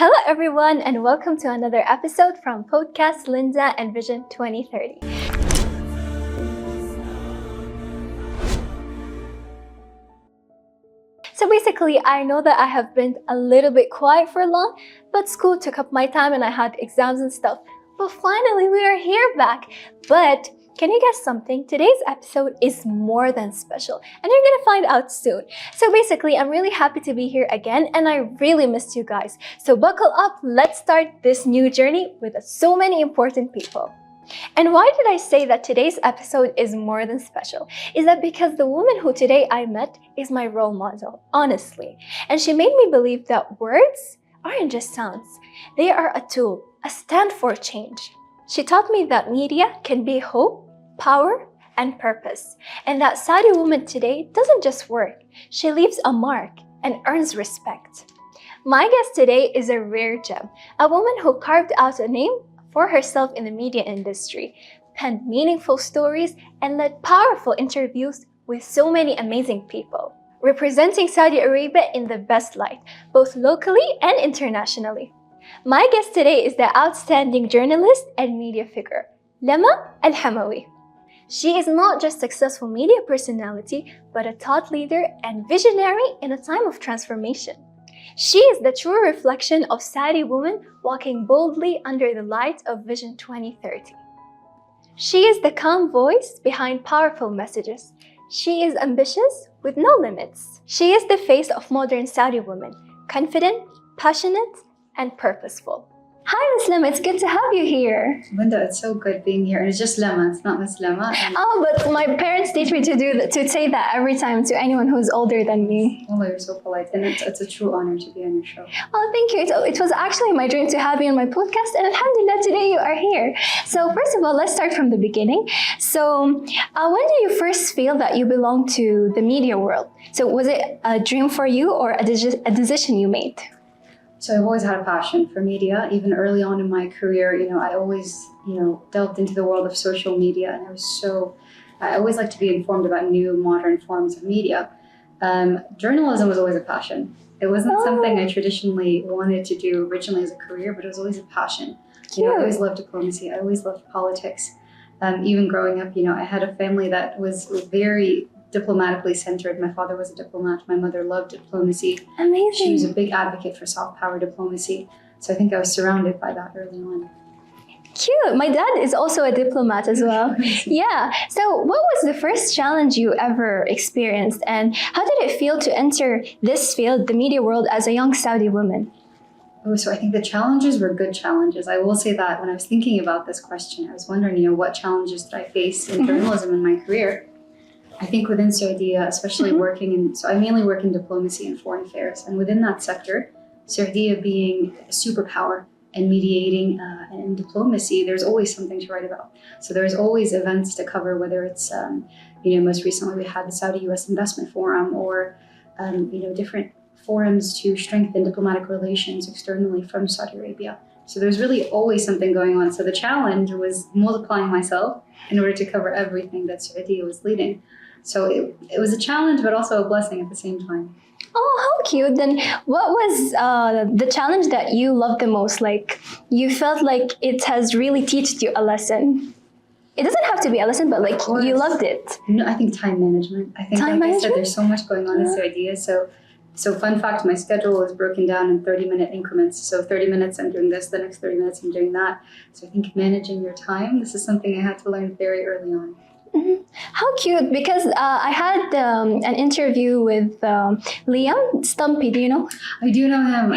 Hello everyone and welcome to another episode from Podcast Linda and Vision 2030. So basically, I know that I have been a little bit quiet for long, but school took up my time and I had exams and stuff. But finally, we are here back. But can you guess something? Today's episode is more than special and you're gonna find out soon. So basically, I'm really happy to be here again and I really missed you guys. So buckle up, let's start this new journey with so many important people. And why did I say that today's episode is more than special? Is that because the woman who today I met is my role model, honestly. And she made me believe that words aren't just sounds. They are a tool, a stand for change. She taught me that media can be hope, power, and purpose. And that Saudi woman today doesn't just work. She leaves a mark and earns respect. My guest today is a rare gem, a woman who carved out a name for herself in the media industry, penned meaningful stories, and led powerful interviews with so many amazing people, representing Saudi Arabia in the best light, both locally and internationally. My guest today is the outstanding journalist and media figure, Lama Alhamawi. She is not just a successful media personality, but a thought leader and visionary in a time of transformation. She is the true reflection of Saudi women walking boldly under the light of Vision 2030. She is the calm voice behind powerful messages. She is ambitious with no limits. She is the face of modern Saudi women, confident, passionate, and purposeful. Hi, Miss Lema, it's good to have you here. Linda, it's so good being here. And it's just Lema, it's not Miss Lema. Oh, but my parents teach me to say that every time to anyone who's older than me. Oh, you're so polite. And it's a true honor to be on your show. Oh, thank you. It was actually my dream to have you on my podcast. And alhamdulillah, today you are here. So first of all, let's start from the beginning. So when did you first feel that you belong to the media world? So was it a dream for you or a decision you made? So I've always had a passion for media. Even early on in my career, I always, delved into the world of social media. And I always like to be informed about new modern forms of media. Journalism was always a passion. It wasn't something I traditionally wanted to do originally as a career, but it was always a passion. I always loved diplomacy. I always loved politics. Even growing up, I had a family that was very diplomatically centered. My father was a diplomat. My mother loved diplomacy. Amazing. She was a big advocate for soft power diplomacy. So I think I was surrounded by that early on. Cute. My dad is also a diplomat as well. Yeah. So what was the first challenge you ever experienced and how did it feel to enter this field, the media world, as a young Saudi woman? Oh, so I think the challenges were good challenges. I will say that when I was thinking about this question, I was wondering, what challenges did I face in journalism in my career? I think within Saudi, especially so I mainly work in diplomacy and foreign affairs. And within that sector, Saudi being a superpower and mediating and diplomacy, there's always something to write about. So there's always events to cover, whether it's, most recently we had the Saudi-US Investment Forum or, different forums to strengthen diplomatic relations externally from Saudi Arabia. So there's really always something going on. So the challenge was multiplying myself in order to cover everything that Saudi was leading. So it was a challenge, but also a blessing at the same time. Oh, how cute. Then what was the challenge that you loved the most? Like you felt like it has really taught you a lesson? It doesn't have to be a lesson, but like you loved it. No, I think time management. I think I said, there's so much going on in Saudi. So fun fact, my schedule is broken down in 30-minute increments. So 30 minutes I'm doing this, the next 30 minutes I'm doing that. So I think managing your time, this is something I had to learn very early on. Mm-hmm. How cute, because I had an interview with Liam Stumpy, do you know? I do know him.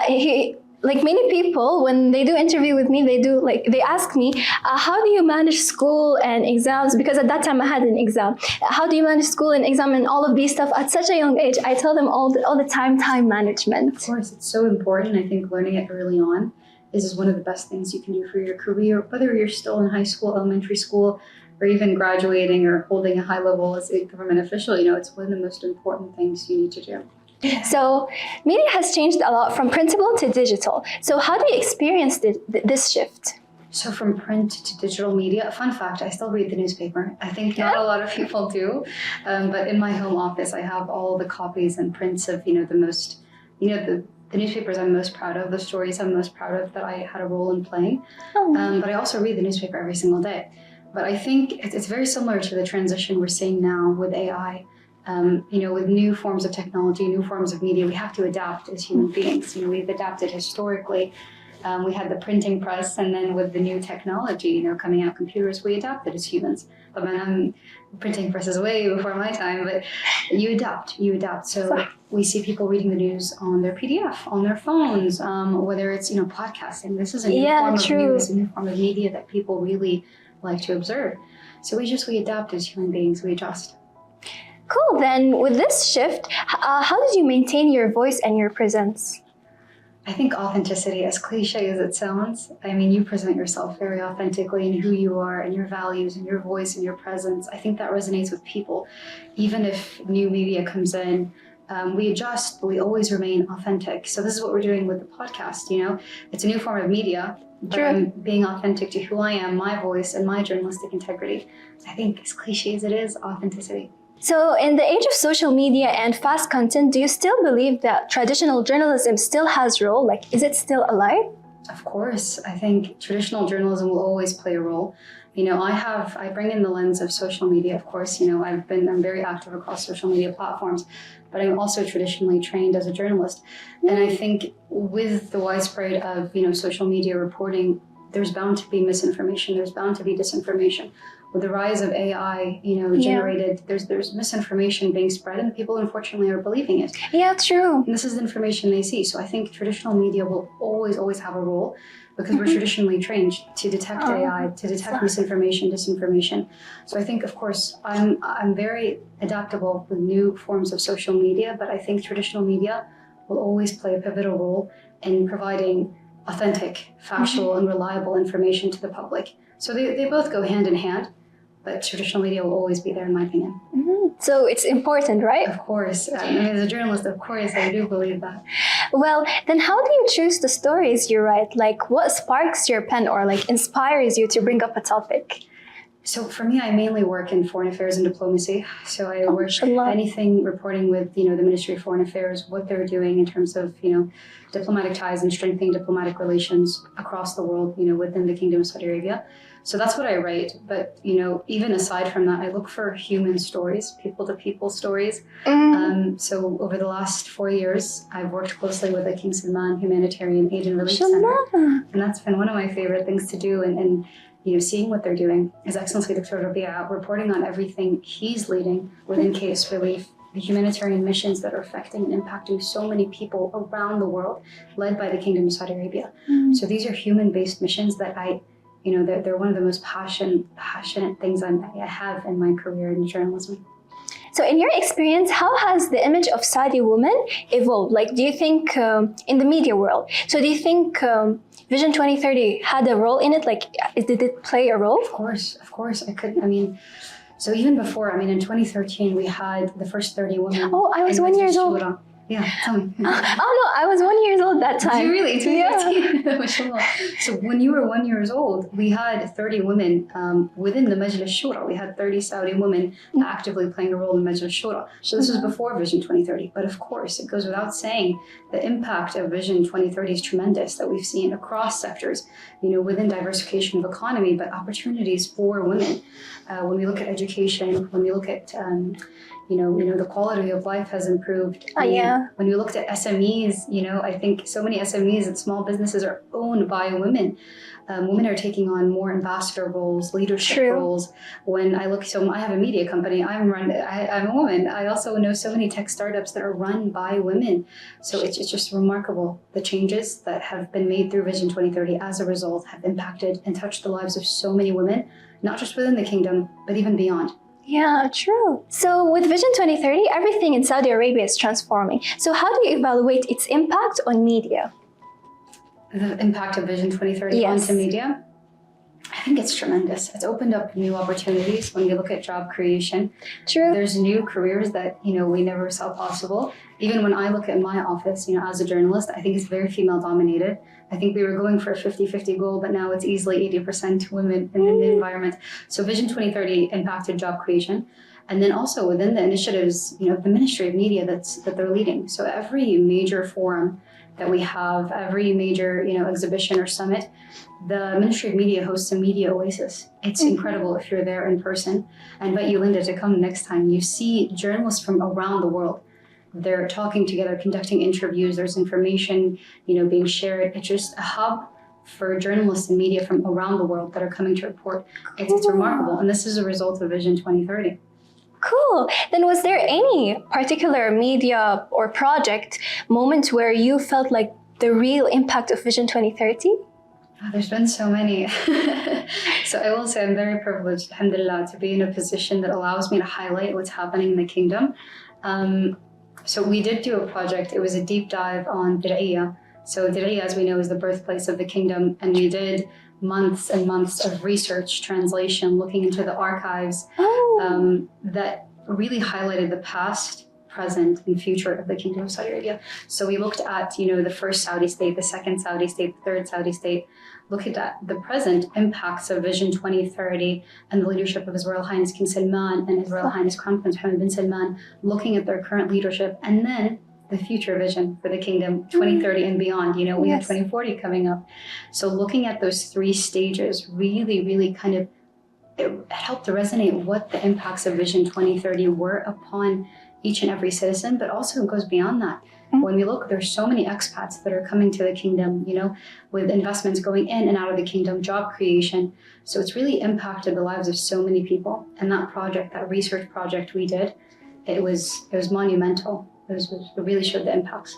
He, like many people, when they do interview with me, they ask me, how do you manage school and exams? Because at that time I had an exam. How do you manage school and exam and all of these stuff at such a young age? I tell them all the time management. Of course, it's so important. I think learning it early on is one of the best things you can do for your career, whether you're still in high school, elementary school, or even graduating or holding a high level as a government official. It's one of the most important things you need to do. So media has changed a lot from printable to digital. So how do you experience this shift? So from print to digital media, fun fact, I still read the newspaper. I think not a lot of people do, but in my home office, I have all the copies and prints of, the most, the the newspapers I'm most proud of, the stories I'm most proud of that I had a role in playing. Oh. But I also read the newspaper every single day. But I think it's very similar to the transition we're seeing now with AI. With new forms of technology, new forms of media, we have to adapt as human beings. We've adapted historically. We had the printing press, and then with the new technology, coming out computers, we adapted as humans. But printing press is way before my time, but you adapt. So we see people reading the news on their PDF, on their phones, whether it's, podcasting. This is a new form of news, a new form of media that people really like to observe. So we adapt as human beings, we adjust. Cool. Then with this shift, how did you maintain your voice and your presence? I think authenticity, as cliche as it sounds, you present yourself very authentically in who you are and your values and your voice and your presence. I think that resonates with people. Even if new media comes in, we adjust, but we always remain authentic. So this is what we're doing with the podcast, It's a new form of media, but I'm being authentic to who I am, my voice, and my journalistic integrity. I think, as cliche as it is, authenticity. So in the age of social media and fast content, do you still believe that traditional journalism still has a role? Like, is it still alive? Of course. I think traditional journalism will always play a role. I bring in the lens of social media, of course. I'm very active across social media platforms, but I'm also traditionally trained as a journalist. And I think with the widespread of, social media reporting, there's bound to be misinformation, there's bound to be disinformation. With the rise of AI, generated, there's misinformation being spread, and people unfortunately are believing it. Yeah, true. And this is the information they see. So I think traditional media will always have a role, because we're traditionally trained to detect AI, to detect misinformation, disinformation. So I think, of course, I'm very adaptable with new forms of social media, but I think traditional media will always play a pivotal role in providing authentic, factual, and reliable information to the public. So they both go hand in hand, but traditional media will always be there, in my opinion. So it's important, right? Of course. As a journalist, of course, I do believe that. Well, then how do you choose the stories you write? Like, what sparks your pen or inspires you to bring up a topic? So for me, I mainly work in foreign affairs and diplomacy. So I work anything reporting with, the Ministry of Foreign Affairs, what they're doing in terms of, diplomatic ties and strengthening diplomatic relations across the world, within the Kingdom of Saudi Arabia. So that's what I write. But, even aside from that, I look for human stories, people-to-people stories. So over the last 4 years, I've worked closely with the King Salman Humanitarian Aid and Relief Center. And that's been one of my favorite things to do. And seeing what they're doing. His Excellency Dr. Rabia reporting on everything he's leading within case relief, the humanitarian missions that are affecting and impacting so many people around the world, led by the Kingdom of Saudi Arabia. So these are human-based missions that they're one of the most passionate things I have in my career in journalism. So in your experience, how has the image of Saudi women evolved? Do you think in the media world? So do you think Vision 2030 had a role in it? Did it play a role? Of course. So even before, in 2013, we had the first 30 women. Oh, I was 1 year old. Yeah, tell me. Oh no, I was 1 year old that time. Did you really? 2013? Yeah. Mashallah. So when you were 1 year old, we had 30 women within the Majlis Shura. We had 30 Saudi women actively playing a role in Majlis Shura. So this was before Vision 2030. But of course, it goes without saying, the impact of Vision 2030 is tremendous, that we've seen across sectors, within diversification of economy, but opportunities for women. When we look at education, when we look at the quality of life has improved. When we looked at SMEs, I think so many SMEs and small businesses are owned by women. Women are taking on more ambassador roles, leadership roles. When I look, so I have a media company. I'm a woman. I also know so many tech startups that are run by women. So it's just remarkable. The changes that have been made through Vision 2030 as a result have impacted and touched the lives of so many women, not just within the kingdom, but even beyond. Yeah, true. So with Vision 2030, everything in Saudi Arabia is transforming. So how do you evaluate its impact on media? The impact of Vision 2030 onto media? I think it's tremendous. It's opened up new opportunities when you look at job creation. True. There's new careers that, we never saw possible. Even when I look at my office, as a journalist, I think it's very female dominated. I think we were going for a 50-50 goal, but now it's easily 80% women in the environment. So Vision 2030 impacted job creation. And then also within the initiatives, the Ministry of Media that they're leading. So every major forum that we have, every major, exhibition or summit, the Ministry of Media hosts a media oasis. It's incredible if you're there in person. I invite you, Linda, to come next time. You see journalists from around the world. They're talking together, conducting interviews. There's information, being shared. It's just a hub for journalists and media from around the world that are coming to report. It's remarkable. And this is a result of Vision 2030. Cool. Then was there any particular media or project moment where you felt like the real impact of Vision 2030? There's been so many. So I will say I'm very privileged, alhamdulillah, to be in a position that allows me to highlight what's happening in the kingdom. So we did do a project. It was a deep dive on Dir'iyah. So Dir'iyah, as we know, is the birthplace of the kingdom. And we did months and months of research, translation, looking into the archives that really highlighted the past, present, and future of the Kingdom of Saudi Arabia. So we looked at, the first Saudi state, the second Saudi state, the third Saudi state, looked at the present impacts of Vision 2030 and the leadership of His Royal Highness King Salman and His Royal Highness Crown Prince Mohammed bin Salman, looking at their current leadership, and then the future vision for the kingdom, 2030 and beyond. We have 2040 coming up. So looking at those three stages really, really kind of it helped to resonate what the impacts of Vision 2030 were upon each and every citizen, but also it goes beyond that. When we look, there's so many expats that are coming to the kingdom, with investments going in and out of the kingdom, job creation. So it's really impacted the lives of so many people. And that project, that research project we did, it was monumental. It really showed the impacts.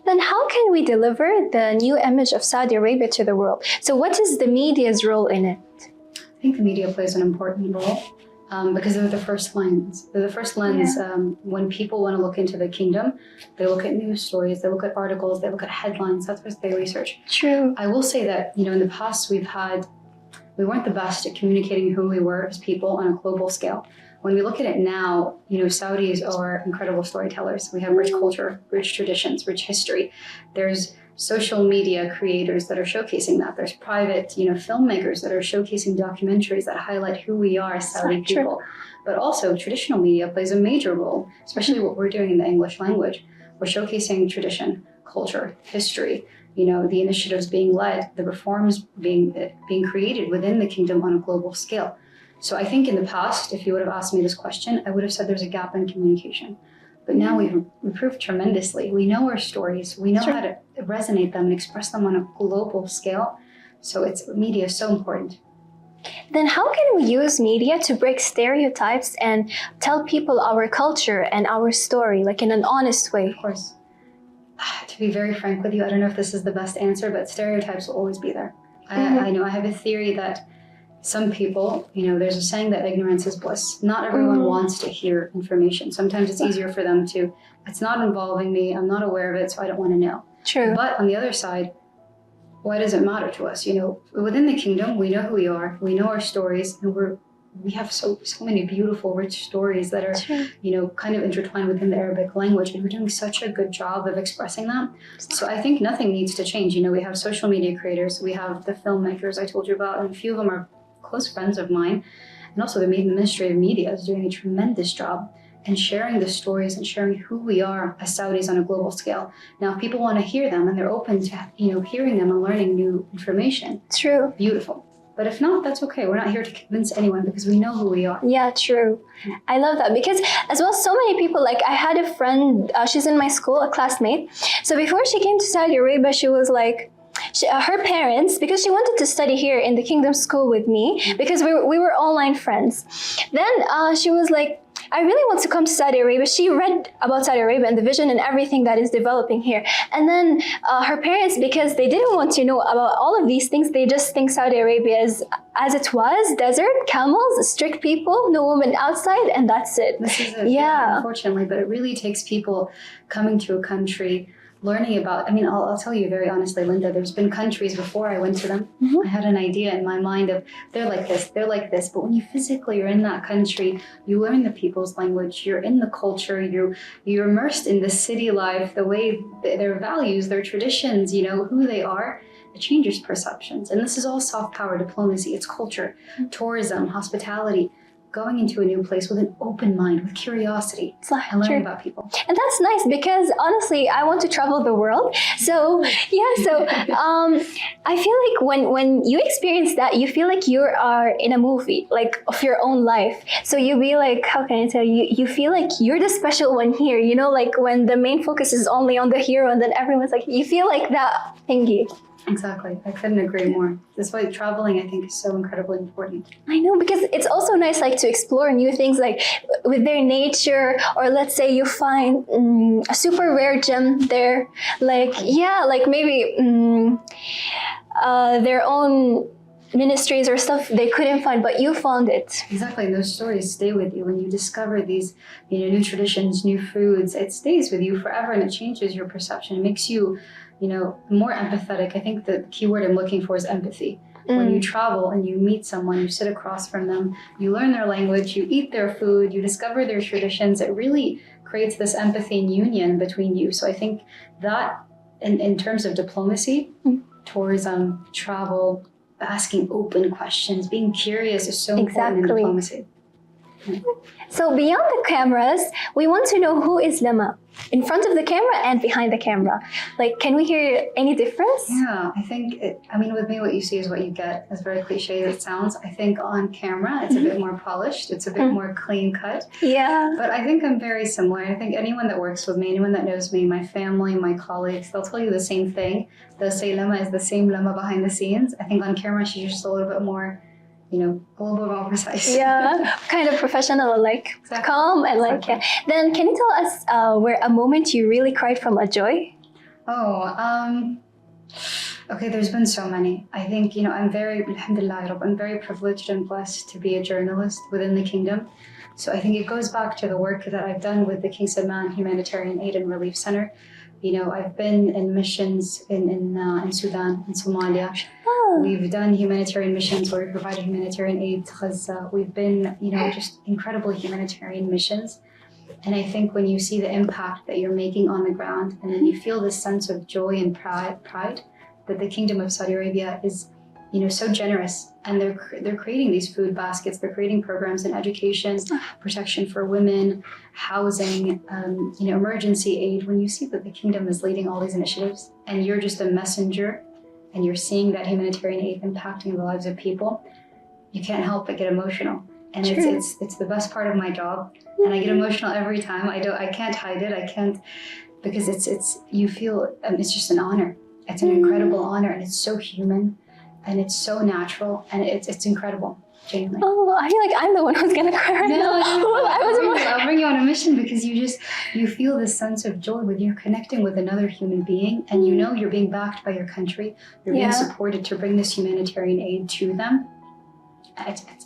Then how can we deliver the new image of Saudi Arabia to the world? So what is the media's role in it? I think the media plays an important role because they're the first lens. They're the first lens when people want to look into the kingdom. They look at news stories, they look at articles, they look at headlines. That's what they research. True. I will say that, in the past we weren't the best at communicating who we were as people on a global scale. When we look at it now, Saudis are incredible storytellers. We have rich culture, rich traditions, rich history. There's social media creators that are showcasing that. There's private, filmmakers that are showcasing documentaries that highlight who we are as Saudi people. But also traditional media plays a major role, especially what we're doing in the English language. We're showcasing tradition, culture, history, the initiatives being led, the reforms being created within the kingdom on a global scale. So I think in the past, if you would have asked me this question, I would have said there's a gap in communication. But now we've improved tremendously. We know our stories. We know how to resonate them and express them on a global scale. So media is so important. Then how can we use media to break stereotypes and tell people our culture and our story, like in an honest way? Of course. To be very frank with you, I don't know if this is the best answer, but stereotypes will always be there. I know I have a theory that some people, there's a saying that ignorance is bliss. Not everyone wants to hear information. Sometimes it's easier for them it's not involving me, I'm not aware of it, so I don't want to know. True. But on the other side, why does it matter to us? Within the kingdom, we know who we are, we know our stories, and we have so many beautiful, rich stories that are, kind of intertwined within the Arabic language, and we're doing such a good job of expressing that. So I think nothing needs to change. We have social media creators, we have the filmmakers I told you about, and a few of them are close friends of mine. And also the Ministry of Media is doing a tremendous job in sharing the stories and sharing who we are as Saudis on a global scale. Now, if people want to hear them and they're open to, hearing them and learning new information. True. Beautiful. But if not, that's okay. We're not here to convince anyone because we know who we are. Yeah, true. I love that because as well, so many people, like I had a friend, she's in my school, a classmate. So before she came to Saudi Arabia, she was like, her parents, because she wanted to study here in the Kingdom School with me, because we were online friends. Then she was like, I really want to come to Saudi Arabia. She read about Saudi Arabia and the vision and everything that is developing here. And then her parents, because they didn't want to know about all of these things, they just think Saudi Arabia is as it was, desert, camels, strict people, no women outside, and that's it. This is it, unfortunately, but it really takes people coming to a country, learning about, I'll tell you very honestly, Linda, there's been countries before I went to them. I had an idea in my mind of they're like this, but when you physically are in that country, you learn the people's language, you're in the culture, you're immersed in the city life, the way their values, their traditions, who they are. It changes perceptions. And this is all soft power diplomacy, it's culture, tourism, hospitality. going into a new place with an open mind, with curiosity, and learning about people. And that's nice because honestly, I want to travel the world. So I feel like when you experience that, you feel like you are in a movie, like of your own life. So you be like, how can I tell you? You feel like you're the special one here. You know, like when the main focus is only on the hero, and then everyone's like, you feel like that thingy. Exactly. I couldn't agree more. That's why traveling, I think, is so incredibly important. I know, because it's also nice like to explore new things like with their nature, or let's say you find a super rare gem there. Like, yeah, like maybe their own ministries or stuff they couldn't find, but you found it. Exactly, and those stories stay with you when you discover these, new traditions, new foods. It stays with you forever, and it changes your perception. It makes you, more empathetic. I think the key word I'm looking for is empathy. When you travel and you meet someone, you sit across from them, you learn their language, you eat their food, you discover their traditions. It really creates this empathy and union between you. So I think that, in terms of diplomacy, tourism, travel, asking open questions, being curious is so important in diplomacy. So beyond the cameras, we want to know who is Lema in front of the camera and behind the camera. Like, can we hear any difference? Yeah, I think, with me, what you see is what you get. As very cliche as it sounds, I think on camera, it's a bit more polished. It's a bit more clean cut. Yeah. But I think I'm very similar. I think anyone that works with me, anyone that knows me, my family, my colleagues, they'll tell you the same thing. They'll say Lema is the same Lema behind the scenes. I think on camera, she's just a little bit more, a little bit more precise. Yeah, kind of professional, like calm and like, yeah. Then can you tell us where a moment you really cried from a joy? Okay, there's been so many. I think, alhamdulillah, I'm very privileged and blessed to be a journalist within the kingdom. So I think it goes back to the work that I've done with the King Salman Humanitarian Aid and Relief Center. I've been in missions in Sudan, in Somalia. We've done humanitarian missions where we provided humanitarian aid to Gaza. We've been, just incredible humanitarian missions. And I think when you see the impact that you're making on the ground, and then you feel this sense of joy and pride that the Kingdom of Saudi Arabia is, so generous, and they're creating these food baskets, they're creating programs in education, protection for women, housing, emergency aid. When you see that the kingdom is leading all these initiatives, and you're just a messenger, and you're seeing that humanitarian aid impacting the lives of people, you can't help but get emotional. And it's the best part of my job, and I get emotional every time. I can't hide it. I can't, because you feel it's just an honor. It's an incredible honor, and it's so human. And it's so natural, and it's incredible, genuinely. Oh, I feel like I'm the one who's gonna cry right now. I'll bring you on a mission, because you feel this sense of joy when you're connecting with another human being, and you're being backed by your country. You're being supported to bring this humanitarian aid to them.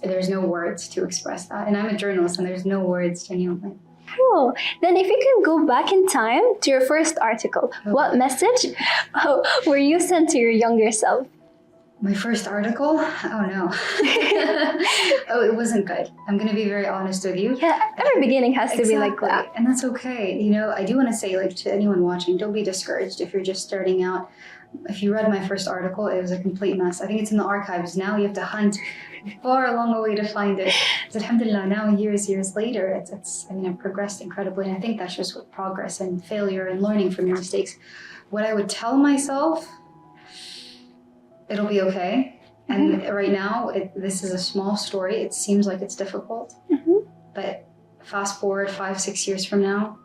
There's no words to express that. And I'm a journalist, and there's no words, genuinely. Cool. Then if you can go back in time to your first article, what message were you sent to your younger self? My first article? Oh no. It wasn't good. I'm going to be very honest with you. Yeah, every beginning has to be like that. And that's okay. I do want to say, to anyone watching, don't be discouraged if you're just starting out. If you read my first article, it was a complete mess. I think it's in the archives now. You have to hunt far along the way to find it. But alhamdulillah, now years later, I've progressed incredibly. And I think that's just with progress and failure and learning from your mistakes. What I would tell myself, it'll be okay. And right now, this is a small story. It seems like it's difficult. But fast forward 5-6 years from now,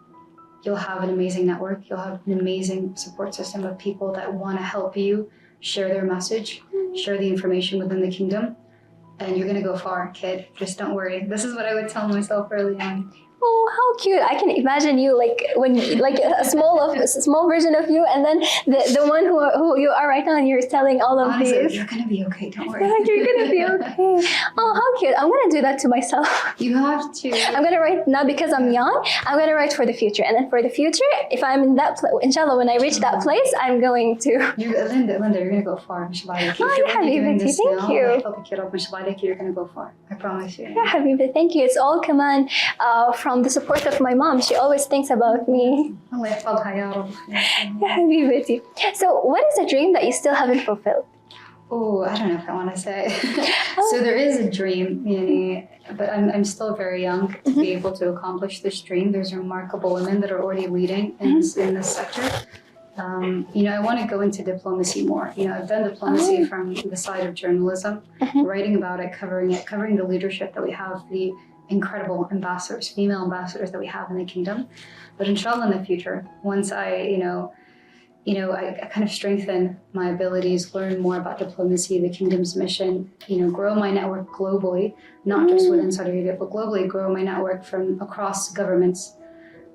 you'll have an amazing network. You'll have an amazing support system of people that want to help you share their message, share the information within the kingdom. And you're going to go far, kid. Just don't worry. This is what I would tell myself early on. Oh, how cute! I can imagine you when a small version of you, and then the one who you are right now, and you're telling all of Honestly, these. You're gonna be okay. Don't worry. Yeah, you're gonna be okay. Oh, how cute! I'm gonna do that to myself. You have to. I'm gonna write now because I'm young. I'm gonna write for the future, and then for the future, if I'm in that place, inshallah, when I reach that place, I'm going to. Linda, you're gonna go far. Mashallah. Oh, yeah, Habibati, thank you. You're gonna go far. I promise you. Yeah, Habibati, thank you. It's all command from the support of my mom. She always thinks about me. Yeah, Habibati. So, what is a dream that you still haven't fulfilled? Oh, I don't know if I want to say. So there is a dream, but I'm still very young to be able to accomplish this dream. There's remarkable women that are already leading in this sector. I want to go into diplomacy more. I've done diplomacy from the side of journalism, writing about it, covering the leadership that we have, the incredible ambassadors, female ambassadors that we have in the kingdom. But inshallah, in the future, once I kind of strengthen my abilities, learn more about diplomacy, the kingdom's mission, grow my network globally, not just within Saudi Arabia, but globally grow my network from across governments.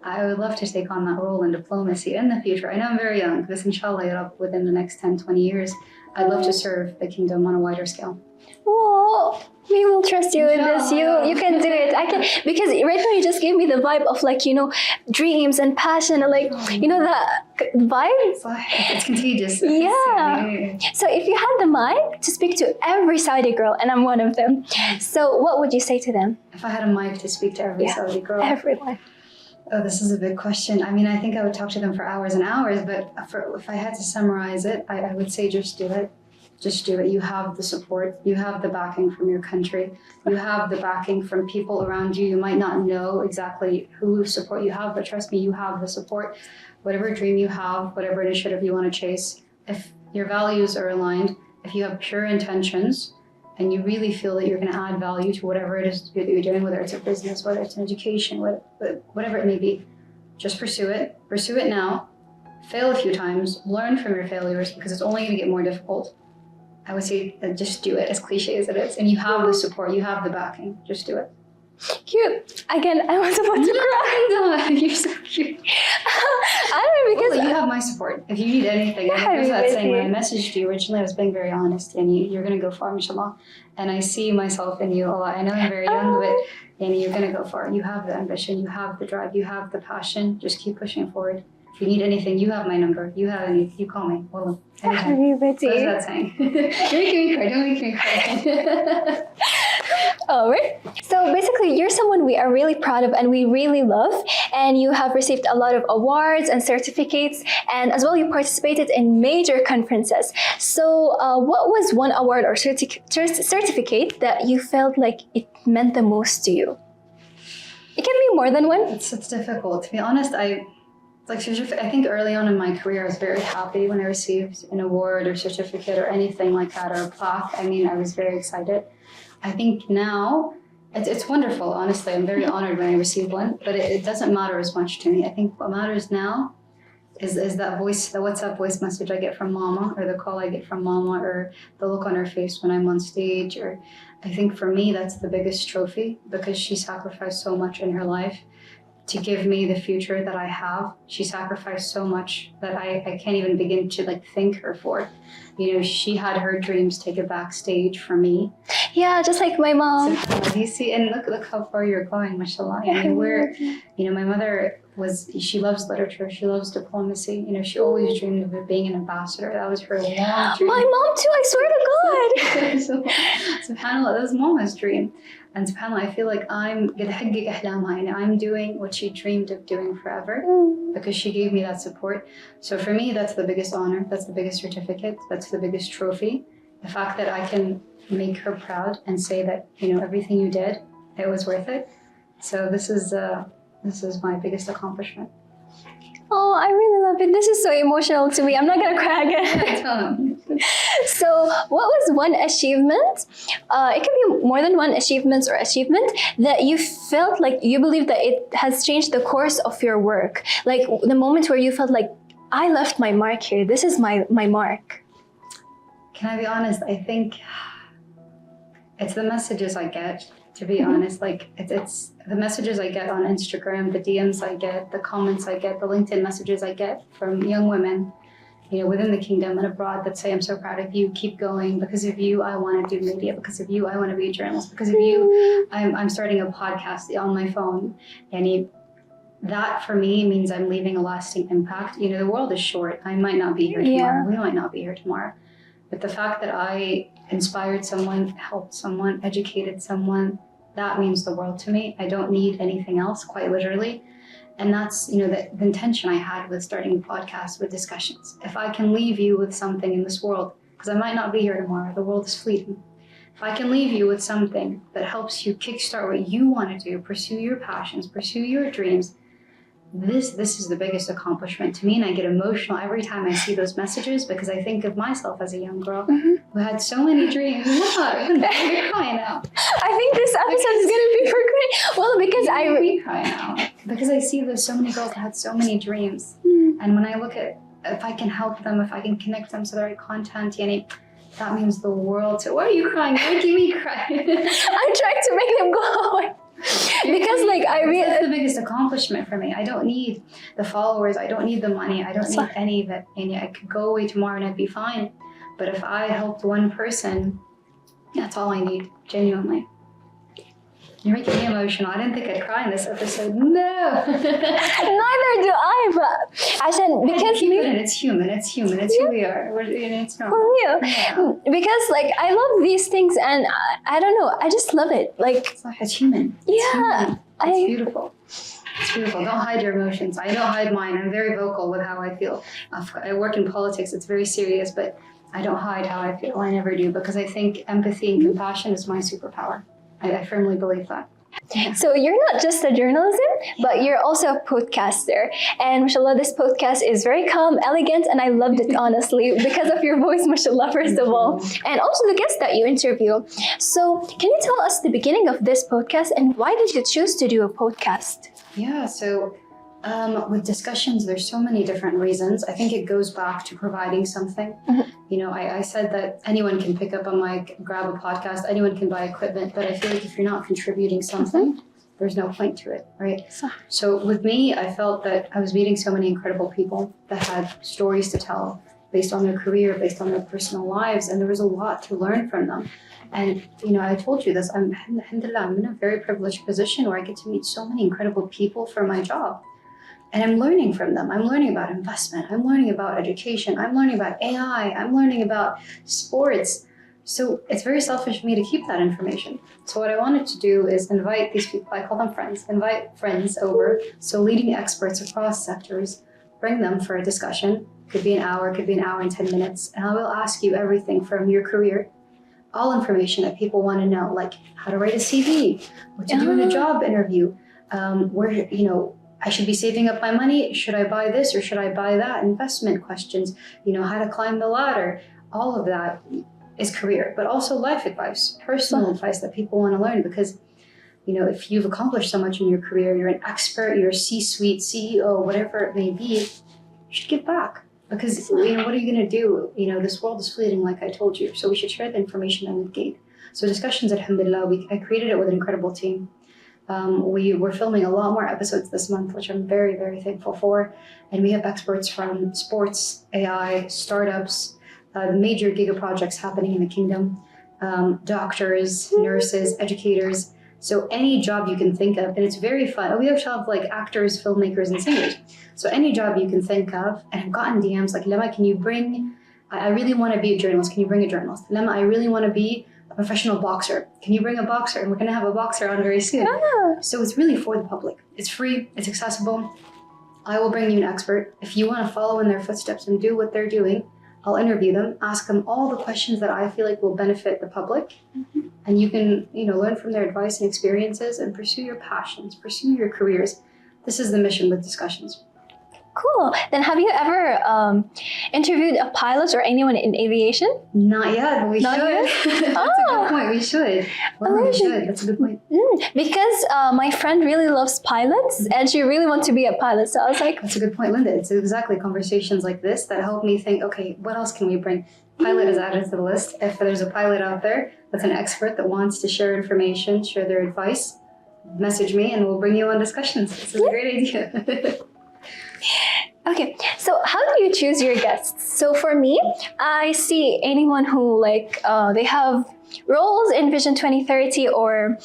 I would love to take on that role in diplomacy in the future. I know I'm very young, but inshallah, within the next 10, 20 years, I'd love to serve the kingdom on a wider scale. Whoa, we will trust you in this. You can do it. I can, because right now you just gave me the vibe of dreams and passion, and the vibe. It's contagious. Yeah. So if you had the mic to speak to every Saudi girl, and I'm one of them, so what would you say to them? If I had a mic to speak to every Saudi girl, everyone. Oh, this is a big question. I mean, I think I would talk to them for hours and hours, but if I had to summarize it, I would say just do it. Just do it. You have the support. You have the backing from your country. You have the backing from people around you. You might not know exactly who support you have, but trust me, you have the support. Whatever dream you have, whatever initiative you want to chase, if your values are aligned, if you have pure intentions, and you really feel that you're going to add value to whatever it is that you're doing, whether it's a business, whether it's an education, whatever it may be, just pursue it. Pursue it now. Fail a few times. Learn from your failures, because it's only going to get more difficult. I would say just do it, as cliche as it is. And you have the support, you have the backing. Just do it. Cute. Again, I was about to cry. You're so cute. I don't know, because you have my support. If you need anything, Yeah, I was that saying when I really. messaged you originally, I was being very honest, and you're going to go far, inshallah. And I see myself in you a lot. I know I'm very young, but you're going to go far. You have the ambition, you have the drive, you have the passion. Just keep pushing forward. If you need anything, you have my number. You call me. Well, anytime. What is that saying? You're making me cry. Don't make me cry. Oh, right. So basically, you're someone we are really proud of and we really love, and you have received a lot of awards and certificates, and as well you participated in major conferences. So what was one award or certificate that you felt like it meant the most to you? It can be more than one. It's difficult. To be honest, I think early on in my career, I was very happy when I received an award or certificate or anything like that, or a plaque. I mean, I was very excited. I think now, it's wonderful, honestly. I'm very honored when I receive one, but it doesn't matter as much to me. I think what matters now is that voice, the WhatsApp voice message I get from Mama, or the call I get from Mama, or the look on her face when I'm on stage. Or I think for me, that's the biggest trophy, because she sacrificed so much in her life to give me the future that I have. She sacrificed so much that I can't even begin to thank her for. She had her dreams take a backstage for me. Yeah, just like my mom. So, you see, and look how far you're going, mashallah. My mother she loves literature, she loves diplomacy. She always dreamed of being an ambassador. That was her long dream. My mom too, I swear to God. So, subhanAllah, that was Mama's dream. And subhanAllah, I feel like I'm doing what she dreamed of doing forever, because she gave me that support. So for me, that's the biggest honor, that's the biggest certificate, that's the biggest trophy. The fact that I can make her proud and say that, everything you did, it was worth it. So this is my biggest accomplishment. Oh, I really love it. This is so emotional to me. I'm not gonna cry again. So, what was one achievement? It can be more than one achievement that you felt like you believe that it has changed the course of your work. Like the moment where you felt like, I left my mark here. This is my mark. Can I be honest? I think it's the messages I get. To be honest, it's the messages I get on Instagram, the DMs I get, the comments I get, the LinkedIn messages I get from young women, within the kingdom and abroad, that say, I'm so proud of you, keep going. Because of you, I want to do media. Because of you, I want to be a journalist. Because of you, I'm starting a podcast on my phone. And that for me means I'm leaving a lasting impact. The world is short. I might not be here tomorrow. We might not be here tomorrow. But the fact that I inspired someone, helped someone, educated someone, that means the world to me. I don't need anything else, quite literally. And that's, the intention I had with starting a podcast with discussions. If I can leave you with something in this world because I might not be here tomorrow. The world is fleeting. If I can leave you with something that helps you kickstart what you want to do, pursue your passions, pursue your dreams, this is the biggest accomplishment to me, and I get emotional every time I see those messages because I think of myself as a young girl who had so many dreams. What? You're crying out. I think this episode is gonna be for great. Well, because You're crying out because I see there's so many girls that had so many dreams, and when I look at if I can help them, if I can connect them to the right content, that means the world to. Why are you crying? You're making me cry. I'm trying to make them go away. Because that's the biggest accomplishment for me. I don't need the followers. I don't need the money. I don't need any of it. And I could go away tomorrow and I'd be fine. But if I helped one person, that's all I need, genuinely. You're making me emotional. I didn't think I'd cry in this episode. No. Neither do I, but I said because it's human. It's who we are. It's normal. For real. Yeah. Because I love these things, and I don't know. I just love it. It's human. It's human. It's beautiful. It's beautiful. Don't hide your emotions. I don't hide mine. I'm very vocal with how I feel. I work in politics. It's very serious, but I don't hide how I feel. I never do, because I think empathy and compassion is my superpower. I firmly believe that. So you're not just a journalism, but you're also a podcaster. And mashallah, this podcast is very calm, elegant, and I loved it, honestly, because of your voice, mashallah, first of all. And also the guests that you interview. So can you tell us the beginning of this podcast and why did you choose to do a podcast? Yeah, so with discussions, there's so many different reasons. I think it goes back to providing something. I said that anyone can pick up a mic, grab a podcast, anyone can buy equipment, but I feel like if you're not contributing something, there's no point to it, right? So with me, I felt that I was meeting so many incredible people that had stories to tell based on their career, based on their personal lives, and there was a lot to learn from them. And, I told you this, alhamdulillah, I'm in a very privileged position where I get to meet so many incredible people for my job. And I'm learning from them. I'm learning about investment. I'm learning about education. I'm learning about AI. I'm learning about sports. So it's very selfish for me to keep that information. So what I wanted to do is invite these people, I call them friends, invite friends over. So leading experts across sectors, bring them for a discussion. Could be an hour and 10 minutes. And I will ask you everything from your career, all information that people want to know, like how to write a CV, what to do in a job interview, where, I should be saving up my money. Should I buy this or should I buy that? Investment questions, how to climb the ladder. All of that is career, but also life advice, personal advice that people want to learn because, if you've accomplished so much in your career, you're an expert, you're a C-suite, CEO, whatever it may be, you should give back because, what are you going to do? This world is fleeting, like I told you. So we should share the information and gain. So discussions, alhamdulillah, I created it with an incredible team. We were filming a lot more episodes this month, which I'm very, very thankful for. And we have experts from sports, AI, startups, the major giga projects happening in the kingdom, doctors, nurses, educators. So any job you can think of, and it's very fun. We have actors, filmmakers, and singers. So any job you can think of, and I've gotten DMs like, Lema, can you bring, I really want to be a journalist. Can you bring a journalist? Lema, I really want to be a professional boxer. Can you bring a boxer? And we're going to have a boxer on very soon. Yeah. So it's really for the public. It's free. It's accessible. I will bring you an expert. If you want to follow in their footsteps and do what they're doing, I'll interview them, ask them all the questions that I feel like will benefit the public. And you can, learn from their advice and experiences and pursue your passions, pursue your careers. This is the mission with discussions. Cool. Then have you ever interviewed a pilot or anyone in aviation? Not yet, but we Not should. yet? That's a good point. We should. Well, we should. That's a good point. Because my friend really loves pilots and she really wants to be a pilot. So I was like... That's a good point, Linda. It's exactly conversations like this that help me think, okay, what else can we bring? Pilot is added to the list. If there's a pilot out there that's an expert that wants to share information, share their advice, message me and we'll bring you on discussions. This is a great idea. Okay, so how do you choose your guests? So for me, I see anyone who they have roles in Vision 2030 or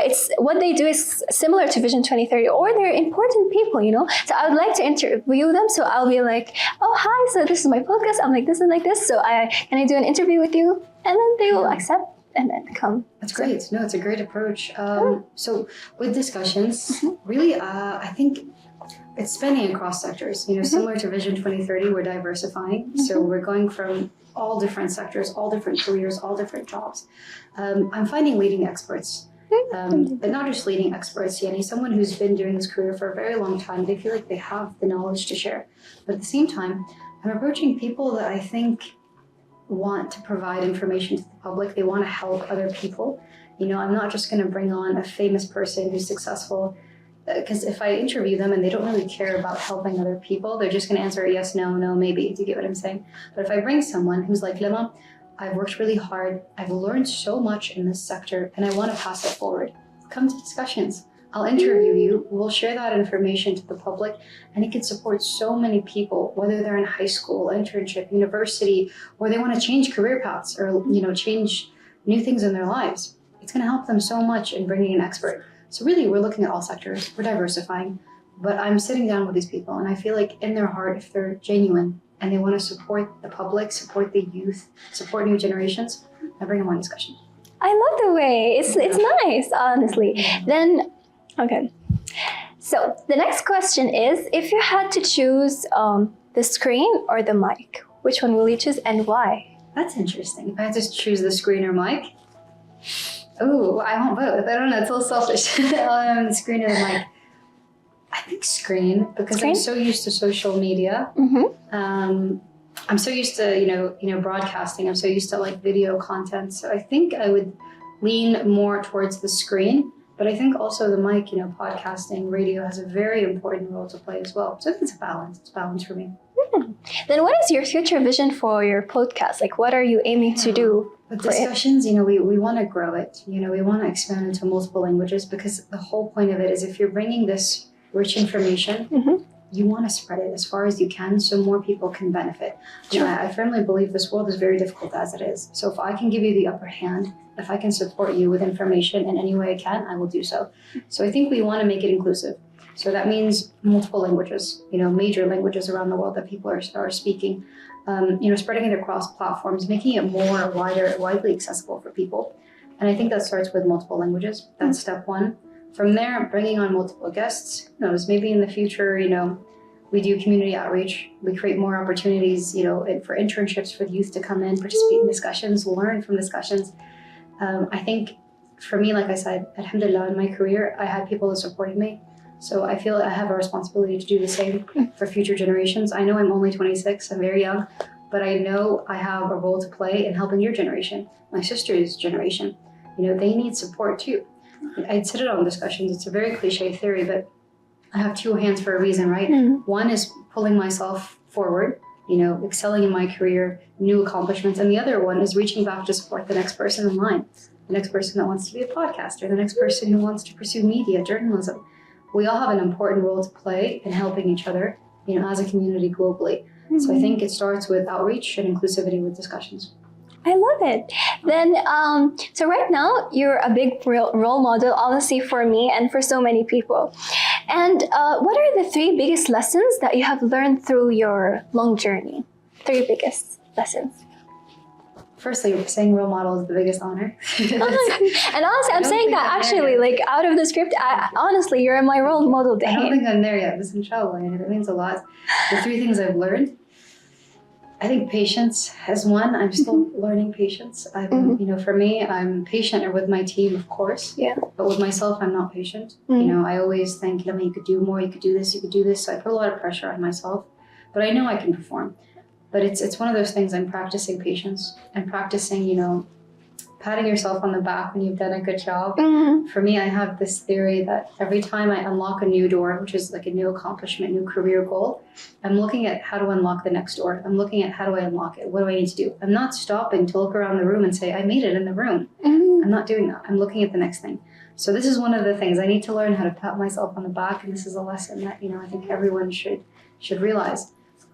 it's what they do is similar to Vision 2030 or they're important people, So I would like to interview them. So I'll be like, oh, hi, so this is my podcast. I'm like this and like this. So can I do an interview with you? And then they will accept and then come. That's great. No, it's a great approach. So with discussions, really, I think it's spanning across sectors. Similar to Vision 2030, we're diversifying. So we're going from all different sectors, all different careers, all different jobs. I'm finding leading experts. But not just leading experts, someone who's been doing this career for a very long time, they feel like they have the knowledge to share. But at the same time, I'm approaching people that I think want to provide information to the public. They want to help other people. I'm not just going to bring on a famous person who's successful, because if I interview them and they don't really care about helping other people, they're just going to answer yes, no, no, maybe. Do you get what I'm saying? But if I bring someone who's like, Lema, I've worked really hard, I've learned so much in this sector, and I want to pass it forward. Come to discussions. I'll interview you, we'll share that information to the public, and it can support so many people, whether they're in high school, internship, university, or they want to change career paths or, change new things in their lives. It's going to help them so much in bringing an expert. So really, we're looking at all sectors, we're diversifying, but I'm sitting down with these people, and I feel like in their heart, if they're genuine, and they want to support the public, support the youth, support new generations, I bring them on discussion. I love the way. It's nice, honestly. Then, okay. So the next question is, if you had to choose the screen or the mic, which one will you choose and why? That's interesting. If I had to choose the screen or mic, oh, I want both. I don't know, it's a little selfish. The screen or the mic. I think screen, because I'm so used to social media. I'm so used to, broadcasting. I'm so used to like video content. So I think I would lean more towards the screen, but I think also the mic, podcasting, radio has a very important role to play as well. So I think it's a balance. It's a balance for me. Then what is your future vision for your podcast? Like, what are you aiming to do? With discussions, we want to grow it. We want to expand into multiple languages, because the whole point of it is if you're bringing this rich information, you want to spread it as far as you can so more people can benefit. Sure. I firmly believe this world is very difficult as it is. So if I can give you the upper hand, if I can support you with information in any way I can, I will do so. So I think we want to make it inclusive. So that means multiple languages, major languages around the world that people are speaking, spreading it across platforms, making it more widely accessible for people. And I think that starts with multiple languages. That's step one. From there, bringing on multiple guests. Who knows, maybe in the future, we do community outreach. We create more opportunities, for internships for the youth to come in, participate in discussions, learn from discussions. I think for me, like I said, alhamdulillah, in my career, I had people that supported me. So I feel I have a responsibility to do the same for future generations. I know I'm only 26, I'm very young, but I know I have a role to play in helping your generation, my sister's generation. They need support too. I'd sit it on discussions. It's a very cliche theory, but I have two hands for a reason, right? One is pulling myself forward, excelling in my career, new accomplishments. And the other one is reaching back to support the next person in line, the next person that wants to be a podcaster, the next person who wants to pursue media, journalism. We all have an important role to play in helping each other, as a community globally. So I think it starts with outreach and inclusivity with discussions. I love it. Then, so right now, you're a big role model, honestly, for me and for so many people. And what are the 3 biggest lessons that you have learned through your long journey? 3 biggest lessons. Firstly, saying role model is the biggest honor. And honestly, I'm saying that actually, like out of the script, honestly, you're my role model. I don't think I'm there yet, but inshallah, it means a lot. The 3 things I've learned. I think patience has one. I'm still learning patience. For me, I'm patient with my team, of course. Yeah. But with myself, I'm not patient. I always think, Lema, you could do more, you could do this, you could do this. So I put a lot of pressure on myself, but I know I can perform. But it's one of those things. I'm practicing patience and practicing, patting yourself on the back when you've done a good job. For me, I have this theory that every time I unlock a new door, which is like a new accomplishment, new career goal, I'm looking at how to unlock the next door. I'm looking at how do I unlock it? What do I need to do? I'm not stopping to look around the room and say, I made it in the room. I'm not doing that. I'm looking at the next thing. So this is one of the things I need to learn, how to pat myself on the back. And this is a lesson that, I think everyone should realize.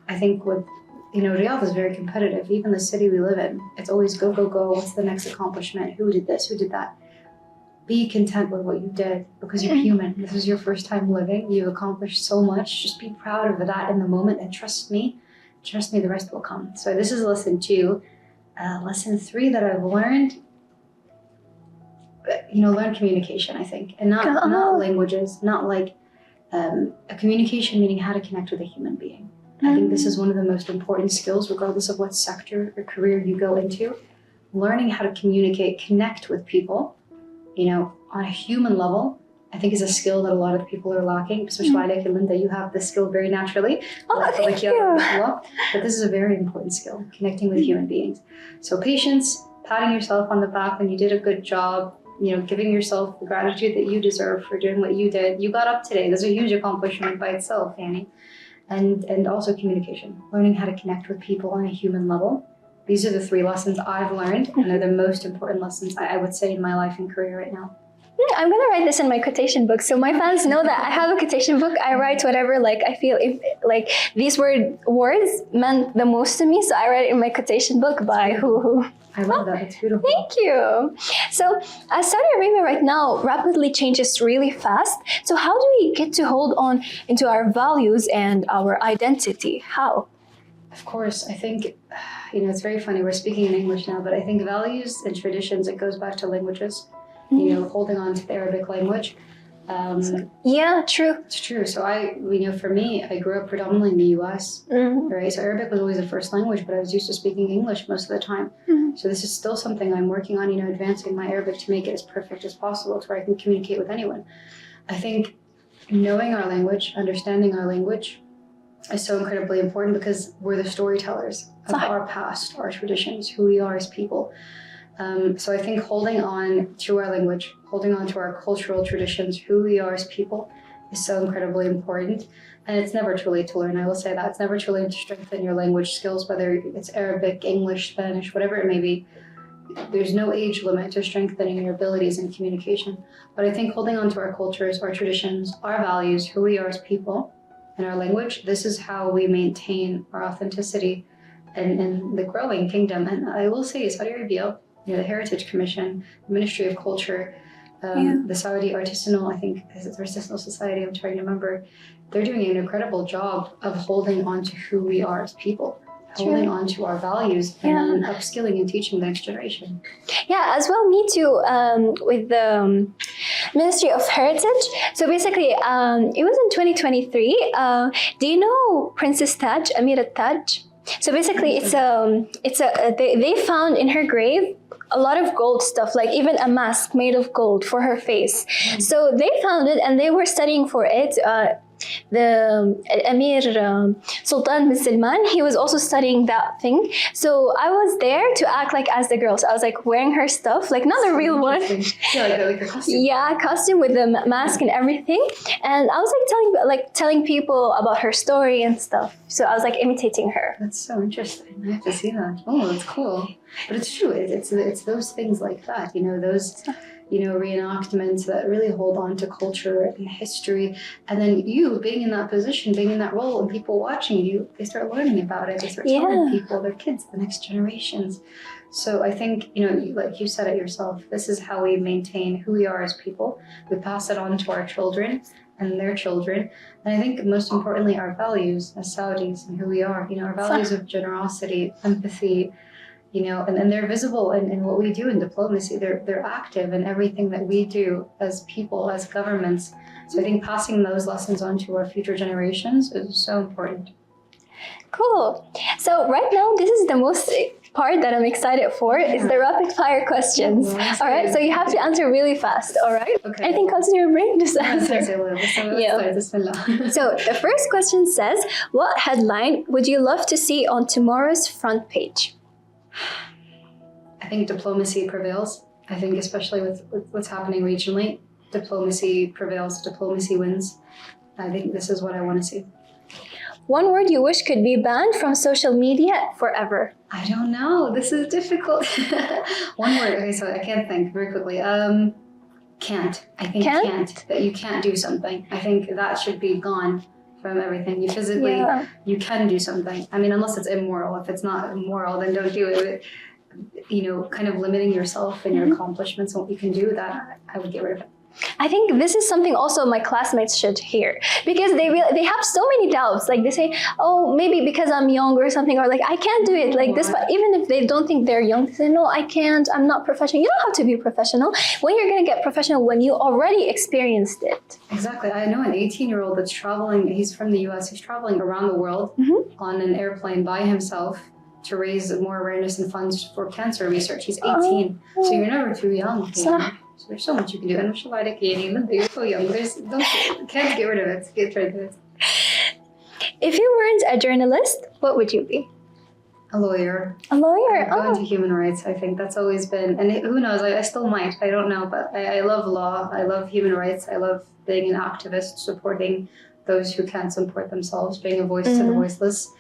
I think with Riyadh is very competitive. Even the city we live in, it's always go, go, go. What's the next accomplishment? Who did this? Who did that? Be content with what you did, because you're human. This is your first time living. You've accomplished so much. Just be proud of that in the moment, and trust me, the rest will come. So this is lesson 2. Lesson 3 that I've learned, learn communication, I think, and not languages, not like a communication meaning how to connect with a human being. I think this is one of the most important skills, regardless of what sector or career you go into. Learning how to communicate, connect with people, on a human level, I think is a skill that a lot of people are lacking, especially like Linda, you have this skill very naturally. Oh, thank you. But this is a very important skill, connecting with human beings. So patience, patting yourself on the back when you did a good job, giving yourself the gratitude that you deserve for doing what you did. You got up today. That's a huge accomplishment by itself, Annie. And also communication, learning how to connect with people on a human level. These are the 3 lessons I've learned, and they're the most important lessons I would say in my life and career right now. I'm gonna write this in my quotation book, so my fans know that I have a quotation book. I write whatever I feel these words meant the most to me, so I write it in my quotation book by who. I love that. It's beautiful. Thank you. So Saudi Arabia right now rapidly changes really fast. So how do we get to hold on into our values and our identity? How? Of course, I think, it's very funny. We're speaking in English now, but I think values and traditions, it goes back to languages. Holding on to the Arabic language. Yeah, true. It's true. So for me, I grew up predominantly in the US, right? So Arabic was always the first language, but I was used to speaking English most of the time. So this is still something I'm working on, advancing my Arabic to make it as perfect as possible to where I can communicate with anyone. I think knowing our language, understanding our language is so incredibly important because we're the storytellers of our past, our traditions, who we are as people. So I think holding on to our language, holding on to our cultural traditions, who we are as people is so incredibly important. And it's never too late to learn. I will say that. It's never too late to strengthen your language skills, whether it's Arabic, English, Spanish, whatever it may be. There's no age limit to strengthening your abilities in communication. But I think holding on to our cultures, our traditions, our values, who we are as people, and our language, this is how we maintain our authenticity in the growing kingdom. And I will say Saudi Arabia, the Heritage Commission, the Ministry of Culture, the Saudi Artisanal, I think, is it Artisanal Society, I'm trying to remember, they're doing an incredible job of holding on to who we are as people, holding on to our values, and then upskilling and teaching the next generation. Yeah, as well, me too, with the Ministry of Heritage. So basically, it was in 2023. Do you know Princess Taj, Amira Taj? So basically, they found in her grave a lot of gold stuff, like even a mask made of gold for her face. So they found it and they were studying for it. The Emir Sultan bin Salman, he was also studying that thing. So I was there to act as the girl. So I was wearing her stuff, not a real one. Yeah, like a costume. Yeah, costume with the mask and everything. And I was telling people about her story and stuff. So I was imitating her. That's so interesting. I have to see that. Oh, that's cool. But it's true. It's those things like that. Those. Reenactments that really hold on to culture and history. And then you being in that position, being in that role, and people watching you, they start learning about it. They start telling people, their kids, the next generations. So I think, like you said it yourself, this is how we maintain who we are as people. We pass it on to our children and their children. And I think most importantly, our values as Saudis and who we are, our values of generosity, empathy, and they're visible in what we do in diplomacy. They're active in everything that we do as people, as governments. So I think passing those lessons on to our future generations is so important. Cool. So right now, this is the most part that I'm excited for, is the rapid fire questions. All right, so you have to answer really fast, all right? Okay. Anything comes to your brain, just answer. So the first question says, what headline would you love to see on tomorrow's front page? I think diplomacy prevails. I think especially with what's happening regionally, diplomacy prevails, diplomacy wins. I think this is what I want to see. One word you wish could be banned from social media forever. I don't know. This is difficult. One word. Okay, so I can't think very quickly. Can't. I think can't. That you can't do something. I think that should be gone from everything. You physically, you can do something. I mean, unless it's immoral. If it's not immoral, then don't do it. Kind of limiting yourself and your accomplishments and what you can do, that I would get rid of it. I think this is something also my classmates should hear, because they have so many doubts. Like they say, oh, maybe because I'm young or something, or like I can't do it like this. But even if they don't think they're young, they say, no, I can't. I'm not professional. You don't have to be professional. When you're gonna get professional, when you already experienced it. Exactly. I know an 18-year-old that's traveling. He's from the U.S. He's traveling around the world on an airplane by himself to raise more awareness and funds for cancer research. He's 18, so you're never too young. You know? So there's so much you can do. And you're so young. Can't get rid of it. Get rid of it. If you weren't a journalist, what would you be? A lawyer. A lawyer. Go into human rights. I think that's always been, and who knows? I still might. I don't know, but I love law. I love human rights. I love being an activist, supporting those who can't support themselves, being a voice to the voiceless.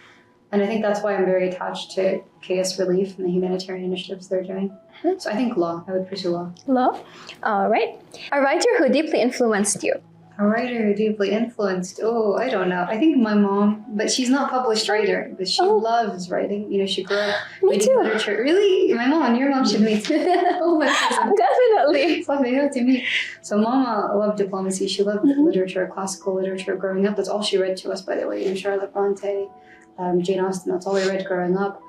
And I think that's why I'm very attached to KS Relief and the humanitarian initiatives they're doing. So I think law. I would pursue law. Law. All right. A writer who deeply influenced you. A writer who deeply influenced. Oh, I don't know. I think my mom, but she's not a published writer, but she loves writing. You know, she grew up reading literature. Really? My mom and your mom should meet. Oh my God. Definitely. So they have to meet. So Mama loved diplomacy. She loved literature, classical literature growing up. That's all she read to us, by the way. You know, Charlotte Bronte, Jane Austen, that's all I read growing up.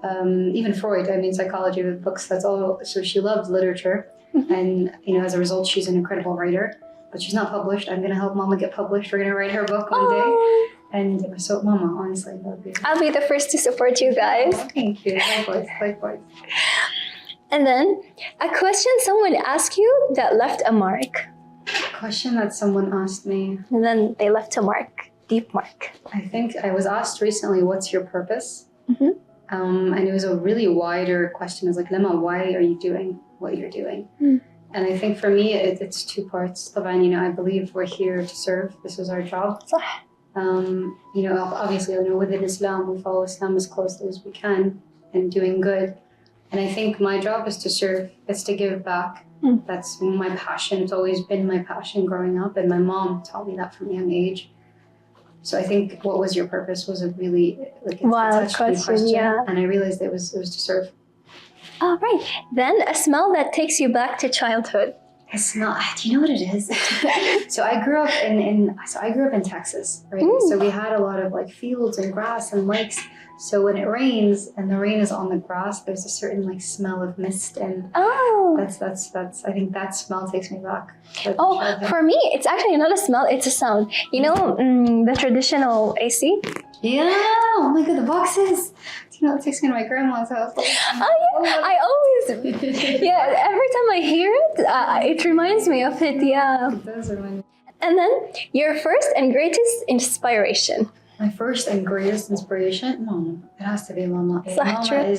Even Freud, I mean, psychology with books, that's all. So she loved literature. And, you know, as a result, she's an incredible writer. But she's not published. I'm going to help Mama get published. We're going to write her book one day. And so, Mama, honestly, that would be... I'll be the first to support you guys. Oh, thank you. Likewise, likewise. And then, a question someone asked you that left a mark. A question that someone asked me. And then they left a mark. Deep mark. I think I was asked recently, what's your purpose? And it was a really wider question. It was like, Lema, why are you doing what you're doing? And I think for me, it's two parts. You know, I believe we're here to serve. This is our job. You know, obviously, you know, within Islam, we follow Islam as closely as we can and doing good. And I think my job is to serve. It's to give back. That's my passion. It's always been my passion growing up. And my mom taught me that from a young age. So I think what was your purpose was a really wild question. Yeah. And I realized it was to serve. Oh, right. Then a smell that takes you back to childhood. A smell. Do you know what it is? So I grew up in Texas, right? So we had a lot of like fields and grass and lakes. So when it rains and the rain is on the grass, there's a certain like smell of mist, and that's. I think that smell takes me back. For me, it's actually not a smell; it's a sound. You know, the traditional AC. Yeah. Oh my God, the boxes. You know, it takes me to my grandma's house. I always, every time I hear it, it reminds me of it, It does remind me. And then, your first and greatest inspiration. My first and greatest inspiration? No, it has to be Lama. Lama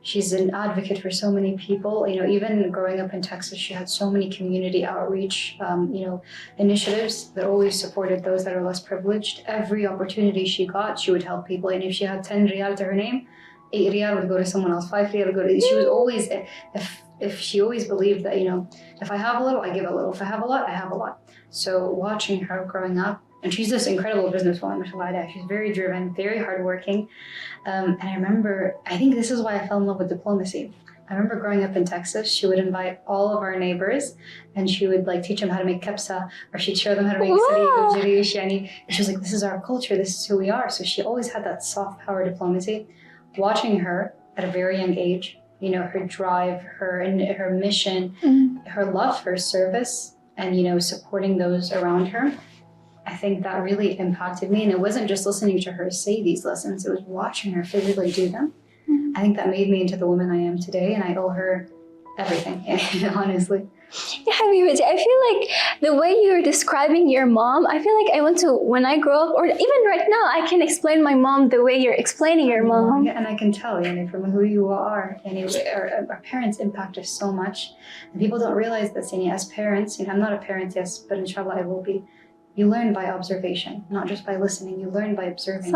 she's an advocate for so many people. You know, even growing up in Texas, she had so many community outreach, you know, initiatives that always supported those that are less privileged. Every opportunity she got, she would help people. And if she had 10 riyal to her name, 8 riyal would go to someone else, 5 riyal would go to... She was always, if she always believed that, you know, if I have a little, I give a little. If I have a lot, I have a lot. So watching her growing up, and she's this incredible businesswoman, mashallah. She's very driven, very hardworking. And I remember, I think this is why I fell in love with diplomacy. I remember growing up in Texas, she would invite all of our neighbors and she would like teach them how to make kebsa, or she'd show them how to make sari. And she was like, this is our culture, this is who we are. So she always had that soft power diplomacy. Watching her at a very young age, you know, her drive, her mission, her love for service, and, you know, supporting those around her. I think that really impacted me. And it wasn't just listening to her say these lessons, it was watching her physically do them. I think that made me into the woman I am today, and I owe her everything, honestly. Yeah, I feel like the way you're describing your mom, I feel like I want to, when I grow up, or even right now, I can explain my mom the way you're explaining your mom. Yeah, and I can tell, you know, from who you are. Anyway, our parents impact us so much. And people don't realize this, you know, as parents, you know, I'm not a parent, yes, but inshallah I will be. You learn by observation, not just by listening. You learn by observing.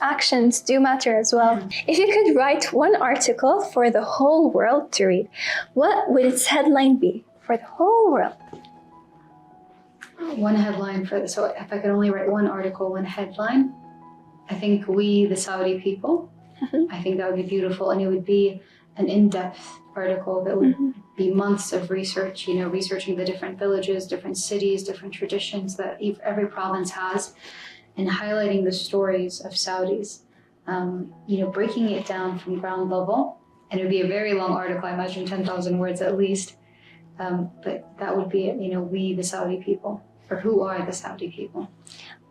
Actions do matter as well. If you could write one article for the whole world to read, what would its headline be for the whole world? One headline so if I could only write one article, one headline, I think we, the Saudi people, I think that would be beautiful. And it would be an in-depth article that would be months of research, researching the different villages, different cities, different traditions that every province has, and highlighting the stories of Saudis, breaking it down from ground level. And it would be a very long article, I imagine 10,000 words at least. But that would be it, we the Saudi people, or who are the Saudi people.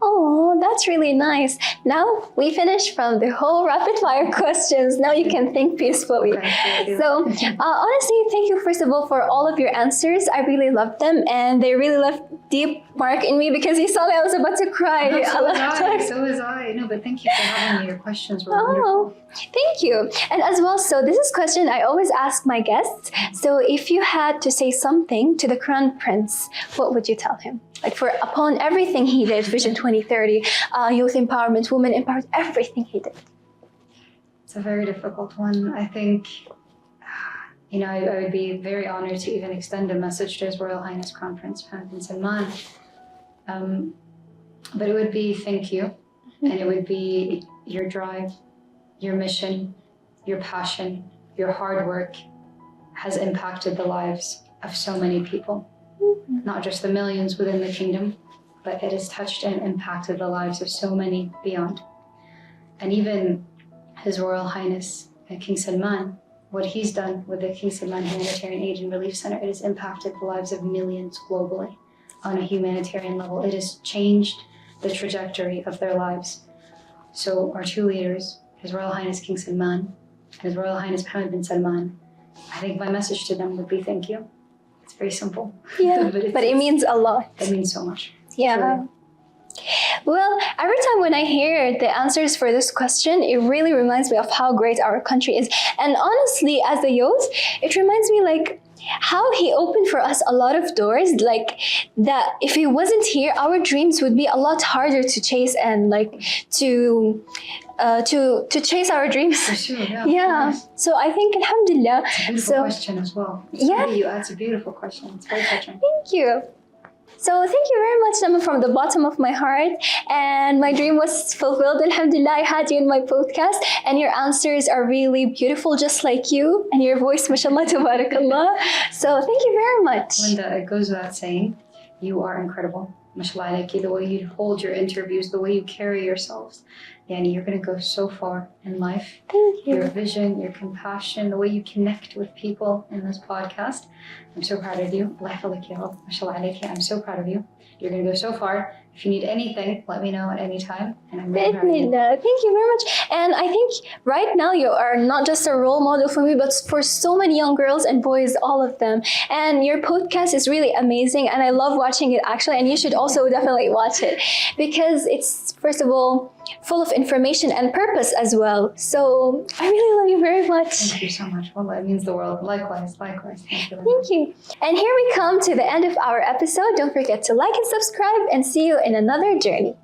Oh, that's really nice. Now we finished from the whole rapid fire questions. Now you can think peacefully. Okay, So honestly, thank you first of all for all of your answers. I really loved them and they really left deep mark in me because you saw me, I was about to cry. No, so was I. No, but thank you for having me. Your questions were wonderful. Thank you. And as well, so this is a question I always ask my guests. So if you had to say something to the Crown Prince, what would you tell him? Like upon everything he did, Vision 2030, youth empowerment, women empowerment, everything he did. It's a very difficult one. I think, I would be very honored to even extend a message to His Royal Highness Crown Prince Mohammed bin Salman. But it would be thank you. And it would be your drive, your mission, your passion, your hard work has impacted the lives of so many people. Not just the millions within the kingdom, but it has touched and impacted the lives of so many beyond. And even His Royal Highness King Salman, what he's done with the King Salman Humanitarian Aid and Relief Center, it has impacted the lives of millions globally on a humanitarian level. It has changed the trajectory of their lives. So our two leaders, His Royal Highness King Salman and His Royal Highness Mohammed bin Salman, I think my message to them would be thank you. It's very simple. Yeah, but it means a lot. It means so much. Yeah. Truly. Well, every time when I hear the answers for this question, it really reminds me of how great our country is. And honestly, as a youth, it reminds me like how he opened for us a lot of doors, like that if he wasn't here, our dreams would be a lot harder to chase and like to chase our dreams. For sure, yeah. Yeah. So I think alhamdulillah. It's a beautiful question as well. Yeah. It's a beautiful question. It's very touching. Thank you. So thank you very much, Lama, from the bottom of my heart. And my dream was fulfilled. Alhamdulillah, I had you in my podcast. And your answers are really beautiful, just like you. And your voice, mashallah, tabarakallah. So thank you very much. Linda, it goes without saying, you are incredible. Mashallah alayki, the way you hold your interviews, the way you carry yourselves. Yani, you're going to go so far in life. Thank you. Your vision, your compassion, the way you connect with people in this podcast. I'm so proud of you. Allah yahfazak ya Rabb. Mashallah alayki. I'm so proud of you. You're going to go so far. If you need anything, let me know at any time. And I'm really proud of you. Thank you very much. And I think right now you are not just a role model for me, but for so many young girls and boys, all of them. And your podcast is really amazing. And I love watching it actually. And you should also definitely watch it because it's, first of all, full of information and purpose as well. So I really love you very much. Thank you so much. Well, it means the world. Likewise. Thank you. Thank you. And here we come to the end of our episode. Don't forget to like and subscribe and see you in another journey.